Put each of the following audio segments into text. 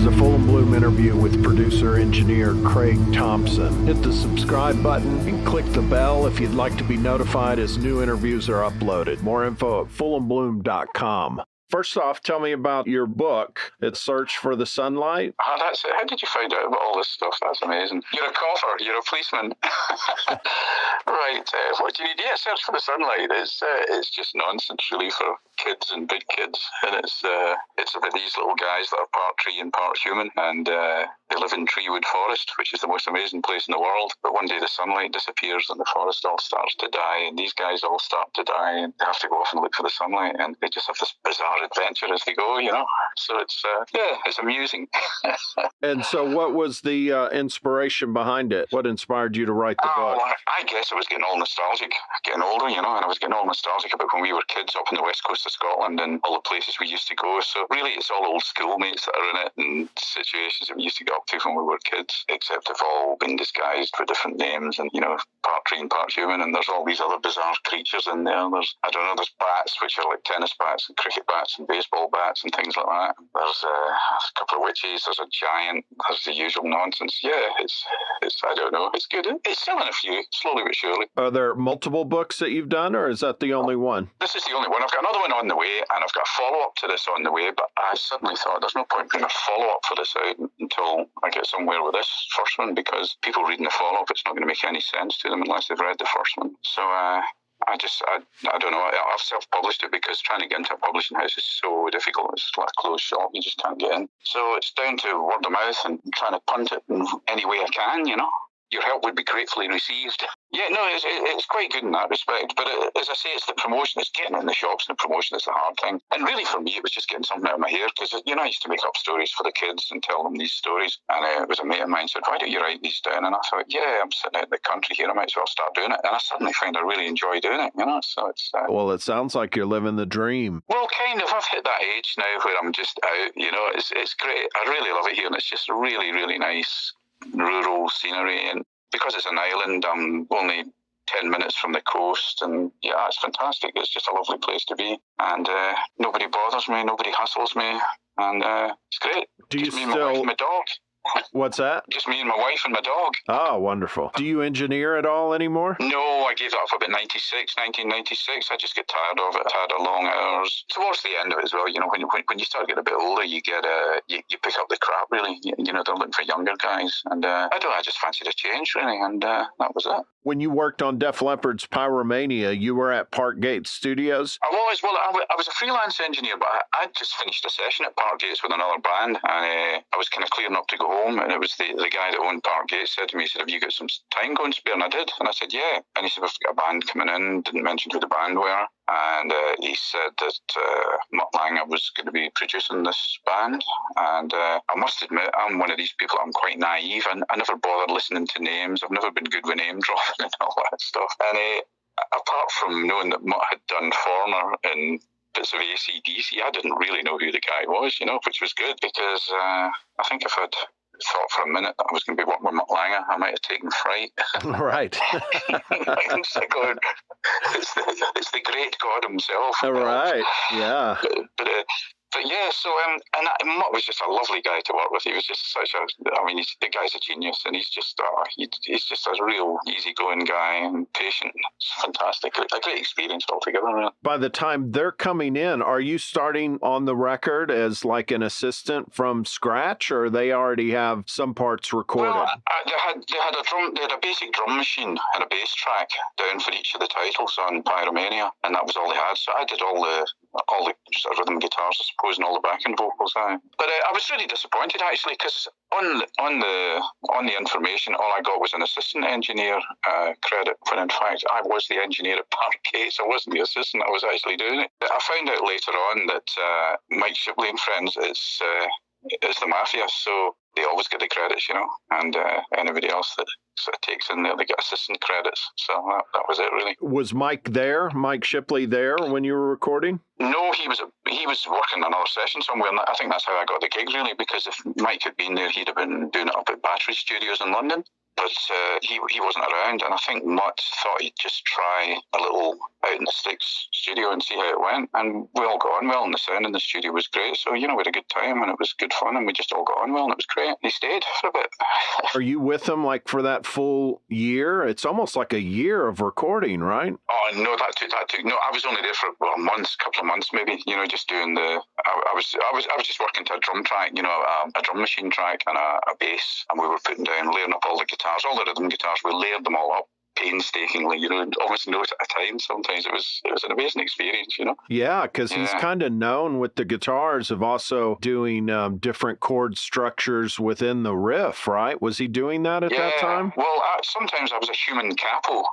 is a Full and Bloom interview with producer-engineer Craig Thomson. Hit the subscribe button and click the bell if you'd like to be notified as new interviews are uploaded. More info at fullandbloom.com. First off, tell me about your book. It's Search for the Sunlight. Oh, that's it. How did you find out about all this stuff? That's amazing. You're a coffer. You're a policeman. Right. What do you need? Yeah, Search for the Sunlight. It's just nonsense, really, for kids and big kids. And it's about these little guys that are part tree and part human. And they live in Treewood Forest, which is the most amazing place in the world. But one day the sunlight disappears and the forest all starts to die. And these guys all start to die. And they have to go off and look for the sunlight. And they just have this bizarre adventure as they go, So it's amusing. And so what was the inspiration behind it? What inspired you to write the book? I guess I was getting all nostalgic, getting older, and I was getting all nostalgic about when we were kids up in the west coast of Scotland and all the places we used to go. So really it's all old schoolmates that are in it and situations that we used to get up to when we were kids, except they've all been disguised with different names and, part tree and part human, and there's all these other bizarre creatures in there. There's bats, which are like tennis bats and cricket bats and baseball bats and things like that. There's a couple of witches, there's a giant, there's the usual nonsense. Yeah, it's I don't know, it's good. It's selling a few, slowly but surely. Are there multiple books that you've done, or is that the only one? This is the only one. I've got another one on the way, and I've got a follow-up to this on the way, but I suddenly thought there's no point putting a follow-up for this out until I get somewhere with this first one, because people reading the follow-up, it's not going to make any sense to them unless they've read the first one. So I don't know. I've self-published it because trying to get into a publishing house is so difficult. It's like a closed shop. You just can't get in. So it's down to word of mouth and trying to punt it in any way I can, Your help would be gratefully received. Yeah, no, it's quite good in that respect. But as I say, it's the promotion. It's getting in the shops, and the promotion is the hard thing. And really for me, it was just getting something out of my hair. Because, I used to make up stories for the kids and tell them these stories. And it was a mate of mine said, why don't you write these down? And I thought, yeah, I'm sitting out in the country here. I might as well start doing it. And I suddenly find I really enjoy doing it, So it's... Well, it sounds like you're living the dream. Well, kind of. I've hit that age now where I'm just out, It's great. I really love it here. And it's just really, really nice rural scenery. And because it's an island, I'm only 10 minutes from the coast, and yeah, it's fantastic. It's just a lovely place to be, and nobody bothers me, nobody hustles me, and it's great. Just me and my wife and my dog. What's that? Just me and my wife and my dog. Oh, wonderful. Do you engineer at all anymore? No, I gave that up about 1996. I just get tired of it. Tired of long hours. Towards the end of it as well, when you start getting a bit older, you get you pick up the crap, really. They're looking for younger guys. And I just fancied a change, really, and that was it. When you worked on Def Leppard's Pyromania, you were at Parkgate Studios? I was a freelance engineer, but I just finished a session at Parkgates with another band, and I was kind of clearing up to go home, and it was the guy that owned Parkgate said to me, he said, have you got some time going spare? And I did, and I said, yeah. And he said, we've got a band coming in, didn't mention who the band were, and he said that Mutt Lange was going to be producing this band, and I must admit, I'm one of these people, I'm quite naive, and I never bothered listening to names. I've never been good with name dropping and all that stuff. And apart from knowing that Mutt had done Foreigner and bits of AC/DC, I didn't really know who the guy was, which was good, because I think if I'd thought for a minute that I was going to be working with Mutt Lange, I might have taken fright. Right. It's the great God himself. Right, yeah. But yeah, so Mutt was just a lovely guy to work with. He was just the guy's a genius, and he's just a real easygoing guy and patient. It's fantastic, a great experience altogether. Really. By the time they're coming in, are you starting on the record as like an assistant from scratch, or they already have some parts recorded? Well, they had a basic drum machine and a bass track down for each of the titles on Pyromania, and that was all they had. So I did all the sort of rhythm guitars, I suppose, and all the backing vocals. But I was really disappointed, actually, because on the information, all I got was an assistant engineer credit, when in fact I was the engineer at Parkgate. I wasn't the assistant, I was actually doing it. I found out later on that Mike Shipley and friends is the mafia, so they always get the credits, and anybody else that sort of takes in there, they get assistant credits. So that was it, really. Was Mike Shipley there when you were recording? No, he was working another session somewhere, and I think that's how I got the gig, really, because if Mike had been there, he'd have been doing it up at Battery Studios in London. But he wasn't around, and I think Mutt thought he'd just try a little out in the sticks studio and see how it went. And we all got on well, and the sound in the studio was great. So, we had a good time, and it was good fun, and we just all got on well, and it was great. He stayed for a bit. Are you with him like for that full year? It's almost like a year of recording, right? Oh no, that took. No, I was only there for a couple of months maybe. Just doing I was just working to a drum track, a drum machine track and a bass, and we were putting down, layering up all the guitars, all the rhythm guitars. We layered them all up painstakingly, almost note at a time. Sometimes it was an amazing experience, Yeah, because he's kind of known with the guitars of also doing different chord structures within the riff, right? Was he doing that at that time? Well, sometimes I was a human capo.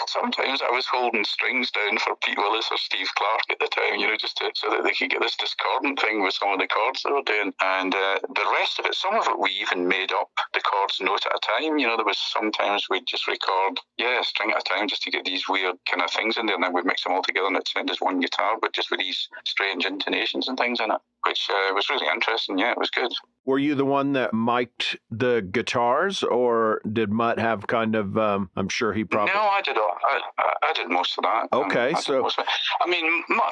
Sometimes I was holding strings down for Pete Willis or Steve Clark at the time, just so that they could get this discordant thing with some of the chords they were doing. And the rest of it, some of it we even made up the chords note at a time. There was sometimes we'd just record a string at a time just to get these weird kind of things in there, and then we'd mix them all together and it'd sound as one guitar, but just with these strange intonations and things in it, which was really interesting. Yeah, it was good. Were you the one that mic'd the guitars, or did Mutt have kind of, I'm sure he probably... No, I did I did most of that. Okay, so... Mutt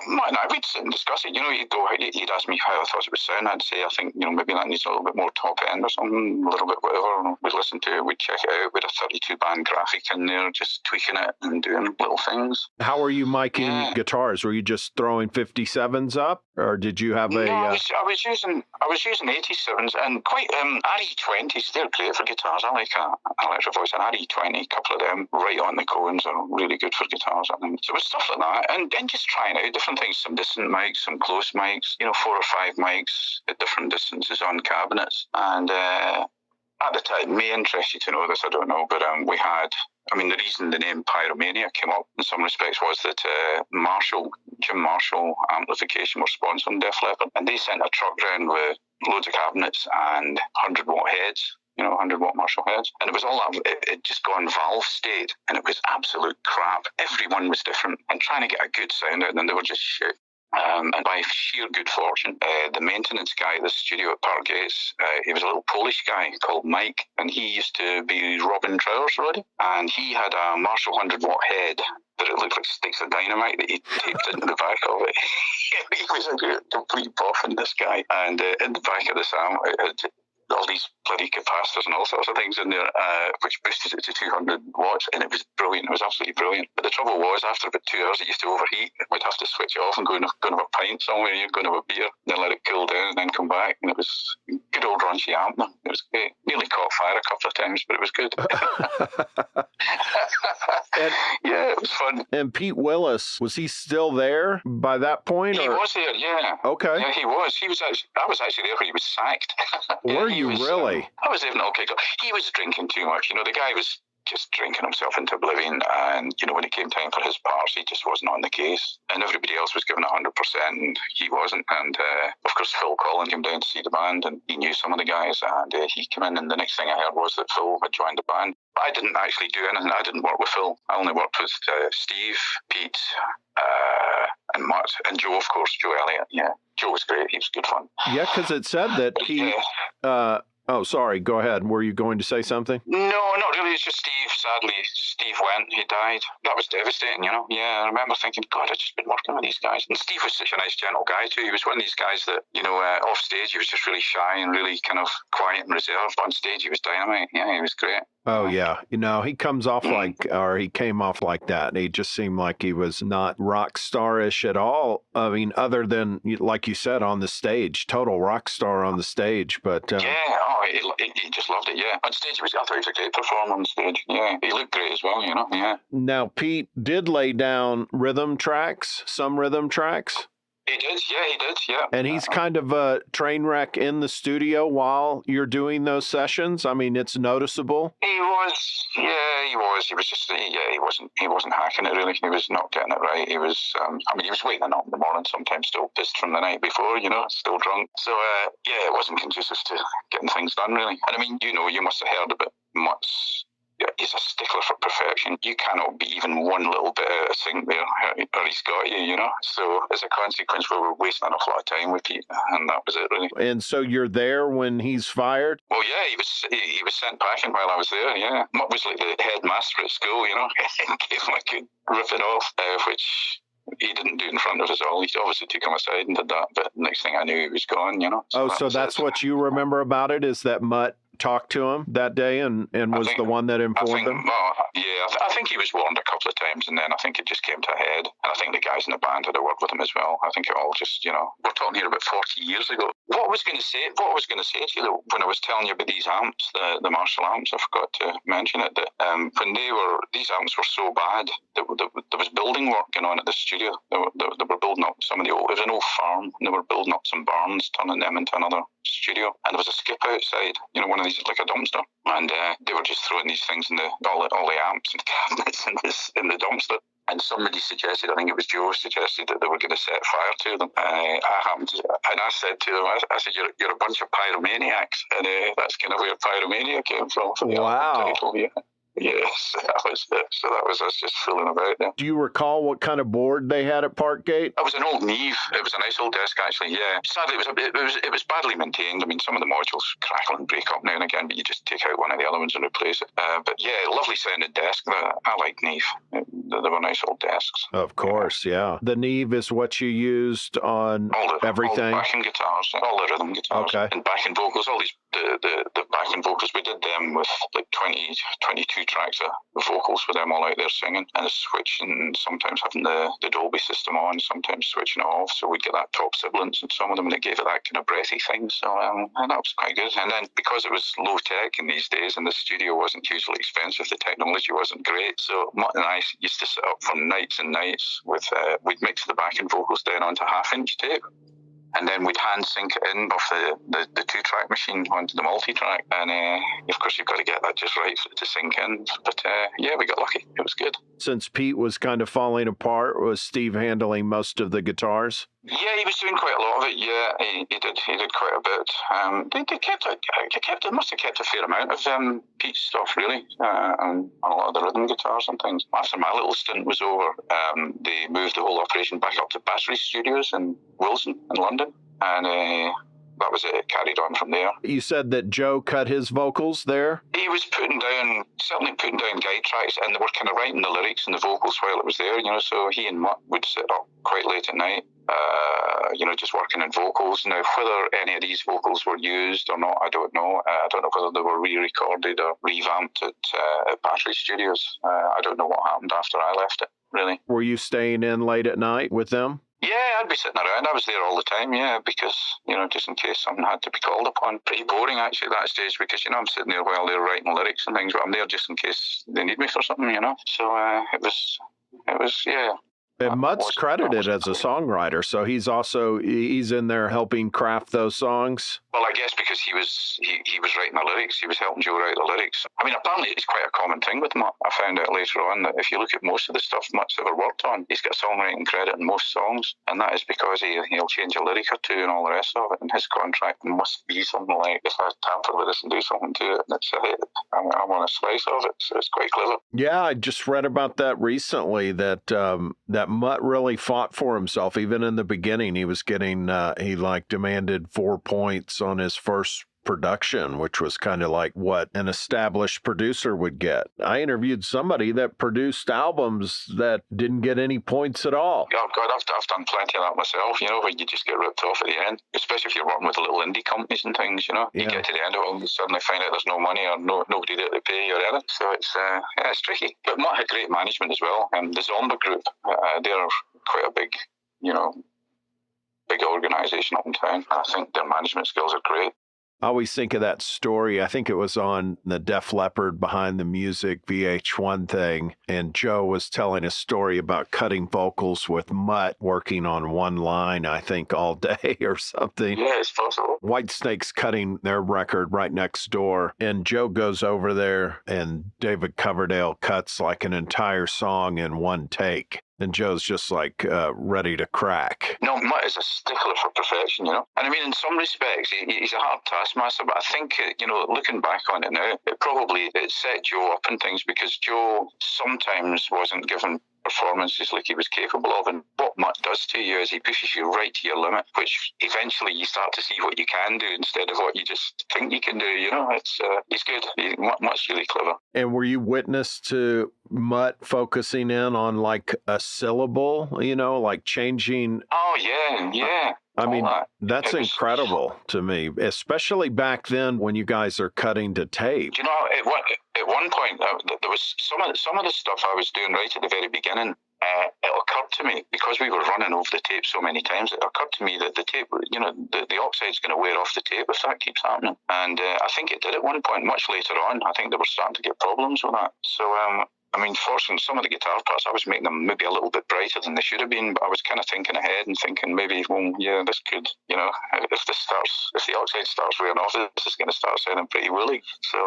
and I, we'd sit and discuss it. He'd ask me how I thought it would sound. I'd say, I think, maybe that needs a little bit more top end or something, a little bit whatever. We'd listen to it, we'd check it out. We'd a 32-band graphic in there, just tweaking it and doing little things. How were you miking guitars? Were you just throwing 57s up, or did you have a... No, I was using 87s and quite RE20s. They're great for guitars. I like an electric voice, an RE20, a couple of them right on the cones are really good for guitars, I think. So it was stuff like that, and just trying out different things, some distant mics, some close mics, 4 or 5 mics at different distances on cabinets. And at the time, may interest you to know this, I don't know, but we had... the reason the name Pyromania came up in some respects was that Jim Marshall Amplification were sponsoring Def Leppard, and they sent a truck round with loads of cabinets and 100-watt heads, 100-watt Marshall heads. And it was all that, it just gone valve state, and it was absolute crap. Everyone was different, and trying to get a good sound out, and they were just shit. And by sheer good fortune, the maintenance guy at the studio at Park Gates, he was a little Polish guy called Mike, and he used to be Robin Trower's Roddy, and he had a Marshall 100-watt head that it looked like sticks of dynamite that he taped into the back of it. He was a complete boffin, this guy, and in the back of this amp, it had all these bloody capacitors and all sorts of things in there, which boosted it to 200 watts, and it was brilliant. It was absolutely brilliant. But the trouble was, after about 2 hours, it used to overheat. We'd have to switch it off and go and have a pint somewhere, go and have a beer, then let it cool down, and then come back. And it was good old raunchy amp. It was great. Nearly caught fire a couple of times, but it was good. Yeah, it was fun. And Pete Willis, was he still there by that point? He was there, yeah. Okay. Yeah, he was. I was actually there when he was sacked. Were you really? I was even okay. He was drinking too much. The guy was just drinking himself into oblivion, and when it came time for his parts, he just wasn't on the case, and everybody else was giving 100%, and he wasn't. And of course, Phil Collin came down to see the band, and he knew some of the guys, and he came in, and the next thing I heard was that Phil had joined the band. I didn't actually do anything. I didn't work with Phil. I only worked with Steve, Pete, and Mutt, and Joe, of course, Joe Elliott. Yeah, Joe was great. He was good fun. Yeah, because it said that Pete... Oh, sorry. Go ahead. Were you going to say something? No, not really. It's just Steve. Sadly, Steve went. He died. That was devastating, Yeah, I remember thinking, God, I've just been working with these guys. And Steve was such a nice, gentle guy, too. He was one of these guys that, off stage, he was just really shy and really kind of quiet and reserved. On stage, he was dynamite. Yeah, he was great. Oh, yeah. He comes off he came off like that. He just seemed like he was not rock star-ish at all. I mean, other than, like you said, on the stage, total rock star on the stage. But he just loved it, yeah. On stage, I thought he was a great performer on stage. Yeah, he looked great as well, yeah. Now, Pete did lay down some rhythm tracks. He did, yeah. And he's kind of a train wreck in the studio while you're doing those sessions. I mean, it's noticeable. He was. He was just, he wasn't hacking it really. He was not getting it right. He was, he was waking up in the morning, sometimes still pissed from the night before, still drunk. So, it wasn't conducive to getting things done really. And I mean, you must have heard about Mutt's he's a stickler for perfection. You cannot be even one little bit out of sync there, or he's got you, So as a consequence, we were wasting an awful lot of time with Pete, and that was it, really. And so you're there when he's fired? Well, yeah, he was sent packing while I was there, yeah. Mutt was like the headmaster at school, Gave him a good ripping off, which he didn't do in front of us all. He obviously took him aside and did that, but next thing I knew, he was gone, So that's what you remember about it, is that Mutt talked to him that day and was the one that informed him? I think he was warned a couple of times, and then I think it just came to a head. And I think the guys in the band had a word with him as well. I think it all just, we're talking here about 40 years ago. What I was going to say to you when I was telling you about these amps, the Marshall amps, I forgot to mention it, that when these amps were so bad, there was building work going on at the studio. They were building up it was an old farm, and they were building up some barns, turning them into another studio. And there was a skip outside, one of these, like a dumpster. And they were just throwing these things in all the amps and cabinets in the dumpster. And somebody suggested, I think it was Joe, suggested that they were going to set fire to them. I said to them, I said, you're a bunch of pyromaniacs. And that's kind of where Pyromania came from. The album title, yeah. Yes, that was it. So that was us just fooling about there. Do you recall what kind of board they had at Parkgate? It was an old Neve. It was a nice old desk, actually. Yeah. Sadly, it was badly maintained. I mean, some of the modules crackle and break up now and again, but you just take out one of the other ones and replace it. But yeah, lovely sounding desk. I like Neve. They were nice old desks. Of course, yeah. The Neve is what you used on everything. All the backing guitars, all the rhythm guitars, and backing vocals. All these the backing vocals. We did them with like 22 tracks of vocals with them all out there singing, and a switch, and sometimes having the Dolby system on, sometimes switching it off, so we'd get that top sibilance in some of them, and it gave it that kind of breathy thing. So and that was quite good. And then because it was low tech in these days, and the studio wasn't hugely expensive, the technology wasn't great. So Mutt and I used to sit up for nights and nights with we'd mix the backing vocals down onto 1/2-inch tape. And then we'd hand sync it in off the 2-track machine onto the multi-track. And of course, you've got to get that just right for it to sync in. But yeah, we got lucky. It was good. Since Pete was kind of falling apart, was Steve handling most of the guitars? Yeah, he was doing quite a lot of it. Yeah, he did quite a bit. They must have kept a fair amount of Pete's stuff, really, and a lot of the rhythm guitars and things. After my little stint was over, they moved the whole operation back up to Battery Studios in Wilson in London, and that was it. It carried on from there. You said that Joe cut his vocals there? He was certainly putting down guide tracks, and they were kind of writing the lyrics and the vocals while it was there, so he and Mutt would sit up quite late at night, just working on vocals. Now, whether any of these vocals were used or not, I don't know. I don't know whether they were re-recorded or revamped at Battery Studios. I don't know what happened after I left it, really. Were you staying in late at night with them? Yeah, I'd be sitting around. I was there all the time, yeah, because, just in case something had to be called upon. Pretty boring, actually, at that stage, because, I'm sitting there while they're writing lyrics and things, but I'm there just in case they need me for something, So it was, yeah. And Mutt's credited as a songwriter, so he's in there helping craft those songs. Well, I guess because he was writing the lyrics, he was helping Joe write the lyrics. I mean, apparently it's quite a common thing with Mutt. I found out later on that if you look at most of the stuff Mutt's ever worked on, he's got songwriting credit in most songs, and that is because he'll change a lyric or two and all the rest of it. And his contract must be something like, if I tamper with this and do something to it, and I want a slice of it. So it's quite clever. Yeah, I just read about that recently. That Mutt really fought for himself. Even in the beginning, he was getting he demanded 4 points on his first production, which was kind of like what an established producer would get. I interviewed somebody that produced albums that didn't get any points at all. Oh God, I've done plenty of that myself, where you just get ripped off at the end, especially if you're working with the little indie companies and things, You get to the end of it and you suddenly find out there's no money or nobody there to pay you or anything. So it's tricky. But Mutt had great management as well. The Zomba group, they're quite a big, big organisation up in town. I think their management skills are great. I always think of that story. I think it was on the Def Leppard Behind the Music VH1 thing. And Joe was telling a story about cutting vocals with Mutt working on one line, I think, all day or something. Yeah, it's possible. Whitesnake's cutting their record right next door. And Joe goes over there and David Coverdale cuts like an entire song in one take. And Joe's just like ready to crack. No, Mutt is a stickler for perfection, you know. And I mean, in some respects, he's a hard taskmaster, but I think, looking back on it now, it set Joe up in things because Joe sometimes wasn't given performances like he was capable of. And what Mutt does to you is he pushes you right to your limit, which eventually you start to see what you can do instead of what you just think you can do. You know, he's good. Mutt's really clever. And were you witness to Mutt focusing in on like a syllable, like changing? Oh, yeah. I mean, that's incredible to me, especially back then when you guys are cutting to tape. You know, at one point, there was some of the stuff I was doing right at the very beginning. It occurred to me, because we were running over the tape so many times, it occurred to me that the tape, the oxide's going to wear off the tape if that keeps happening. And I think it did at one point, much later on. I think they were starting to get problems with that. So, I mean, fortunately, some of the guitar parts, I was making them maybe a little bit brighter than they should have been, but I was kind of thinking ahead and thinking maybe, well, yeah, this could, if the oxide starts wearing off, this is going to start sounding pretty woolly. So,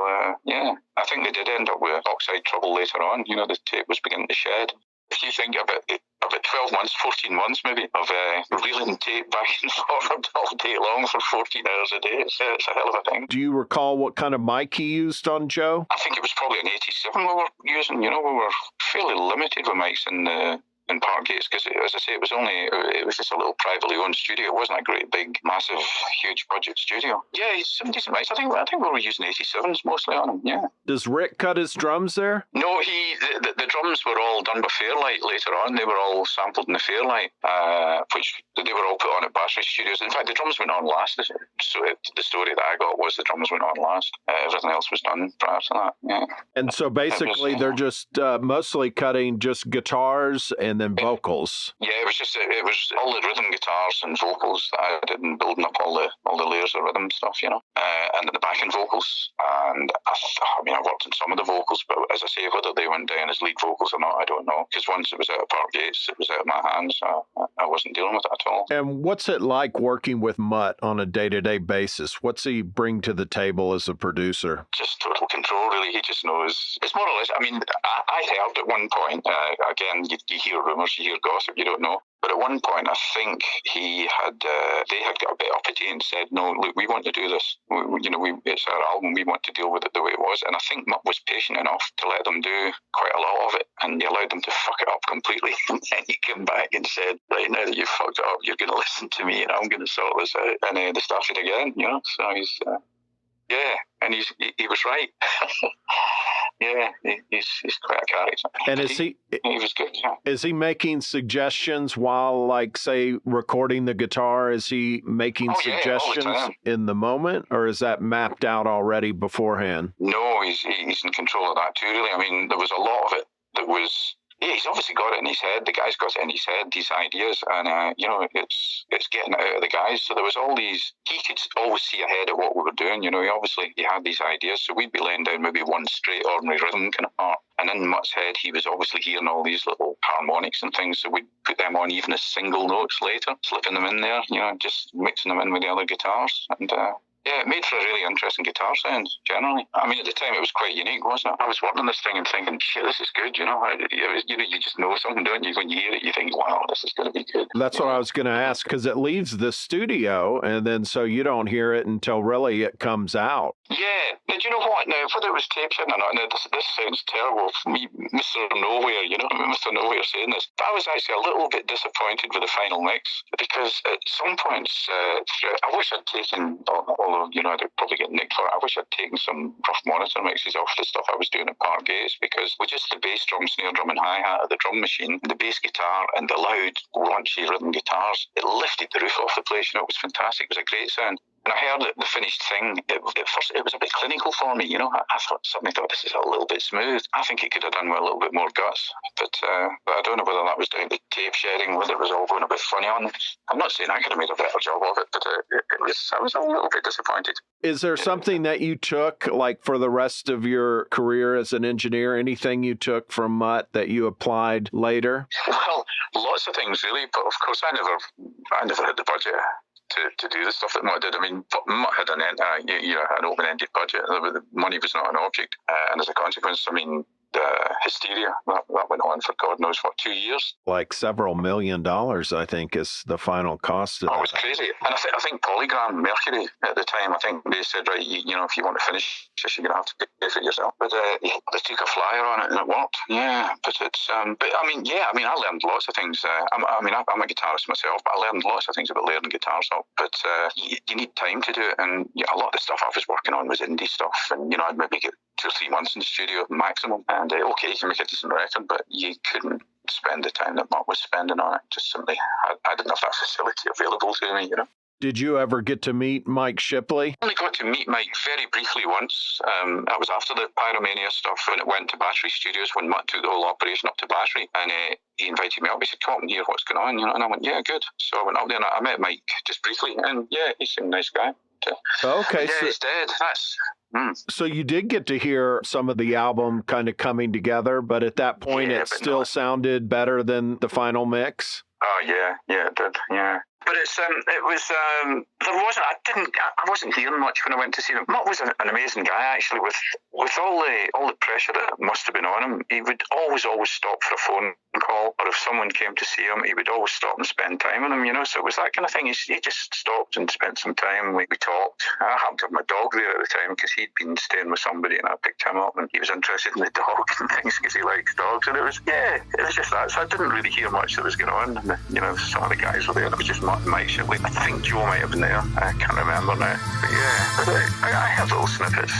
yeah, I think they did end up with oxide trouble later on. The tape was beginning to shed. If you think about 12 months, 14 months maybe, of reeling tape back and forward all day long for 14 hours a day, it's a hell of a thing. Do you recall what kind of mic he used on Joe? I think it was probably an 87 we were using. We were fairly limited with mics in Park Gates because, as I say, it was just a little privately owned studio. It wasn't a great big, massive, huge budget studio. Yeah, he's some decent mics. I think we were using 87s mostly on him. Yeah. Does Rick cut his drums there? No, the drums were all done by Fairlight later on. They were all sampled in the Fairlight, which they were all put on at Battery Studios. In fact, the drums went on last. So the story that I got was the drums went on last. Everything else was done prior to that. Yeah. And so basically, they're just mostly cutting just guitars and then vocals. Yeah, it was all the rhythm guitars and vocals that I did and building up all the layers of rhythm stuff, and then the backing vocals. And I worked on some of the vocals, but as I say, whether they went down as lead vocals or not, I don't know. Because once it was out of Park Gates, it was out of my hands. So I wasn't dealing with it at all. And what's it like working with Mutt on a day-to-day basis? What's he bring to the table as a producer? Just total control, really. He just knows. It's more or less, I mean, I heard at one point, again, you hear rumours, you hear gossip, you don't know. But at one point, I think they had got a bit uppity and said, no, look, we want to do this. It's our album. We want to deal with it the way it was. And I think Mutt was patient enough to let them do quite a lot of it. And he allowed them to fuck it up completely. And then he came back and said, right, now that you've fucked it up, you're going to listen to me and I'm going to sort this out. And they started again, So he's, and he was right. Yeah, he's quite a character. And he was good, yeah. Is he making suggestions while, like, say, recording the guitar? Is he making suggestions in the moment, or is that mapped out already beforehand? No, he's in control of that too, really. I mean, there was a lot of it that was... Yeah, he's obviously got it in his head. The guy's got it in his head, these ideas, and it's getting it out of the guys. So there was all these. He could always see ahead of what we were doing. He had these ideas. So we'd be laying down maybe one straight ordinary rhythm kind of part, and in Mutt's head, he was obviously hearing all these little harmonics and things. So we'd put them on even as single notes later, slipping them in there. Just mixing them in with the other guitars, and. Yeah, it made for a really interesting guitar sound, generally. I mean, at the time, it was quite unique, wasn't it? I was working on this thing and thinking, shit, this is good, You just know something, don't you? When you hear it, you think, wow, this is going to be good. That's what I was going to ask, because it leaves the studio, and then so you don't hear it until really it comes out. Yeah. Now, do you know what? Now, whether it was tapes in or not, now, this sounds terrible for me, Mr. Nowhere, Mr. Nowhere saying this. But I was actually a little bit disappointed with the final mix, because at some points, I wish I'd taken... Although, I'd probably get nicked for it. I wish I'd taken some rough monitor mixes off the stuff I was doing at Park Gates, because with just the bass drum, snare drum and hi-hat of the drum machine, the bass guitar and the loud, raunchy rhythm guitars, it lifted the roof off the place. It was fantastic. It was a great sound. When I heard the finished thing, at first it was a bit clinical for me, I suddenly thought, this is a little bit smooth. I think it could have done with a little bit more guts, but I don't know whether that was down to tape shedding, whether it was all going a bit funny on. I'm not saying I could have made a better job of it, but I was a little bit disappointed. Is there something that you took, like for the rest of your career as an engineer, anything you took from Mutt that you applied later? Well, lots of things really, but of course I never had the budget to do the stuff that Mutt did. I mean, Mutt had an open-ended budget. The money was not an object, and as a consequence, I mean, Hysteria. That went on for God knows what, 2 years. Like several $1 million, I think, is the final cost. It was crazy. And I think Polygram, Mercury at the time, I think they said, right, you know, if you want to finish this, you're going to have to pay for it yourself. But they took a flyer on it and it worked. Yeah, but it's, I learned lots of things. I'm a guitarist myself, but I learned lots of things about layering guitars up. But you need time to do it. And a lot of the stuff I was working on was indie stuff. And, you know, I'd maybe get 2 or 3 months in the studio maximum. And okay, you can make a decent record, but you couldn't spend the time that Mutt was spending on it. Just simply, I didn't have that facility available to me, you know. Did you ever get to meet Mike Shipley? I only got to meet Mike very briefly once. That was after the Pyromania stuff, when it went to Battery Studios, when Mutt took the whole operation up to Battery. And he invited me up. He said, come up and hear what's going on, you know. And I went, yeah, good. So I went up there and I met Mike just briefly. And yeah, he seemed a nice guy. Okay. Yeah, he's dead. So you did get to hear some of the album kind of coming together, but at that point it still sounded better than the final mix? Oh, yeah, it did, yeah. But I wasn't hearing much when I went to see him. Mutt was an amazing guy, actually, with all the pressure that must have been on him. He would always stop for a phone call, or if someone came to see him, he would always stop and spend time with him, you know. So it was that kind of thing. He just stopped and spent some time. We talked. I happened to have my dog there at the time because he'd been staying with somebody, and I picked him up, and he was interested in the dog and things because he likes dogs. And it was just that. So I didn't really hear much that was going on. And, you know, some of the guys were there. It was just Mutt and Mike Shipley. I think Joe might have been there. I can't remember now. But yeah, I heard little snippets.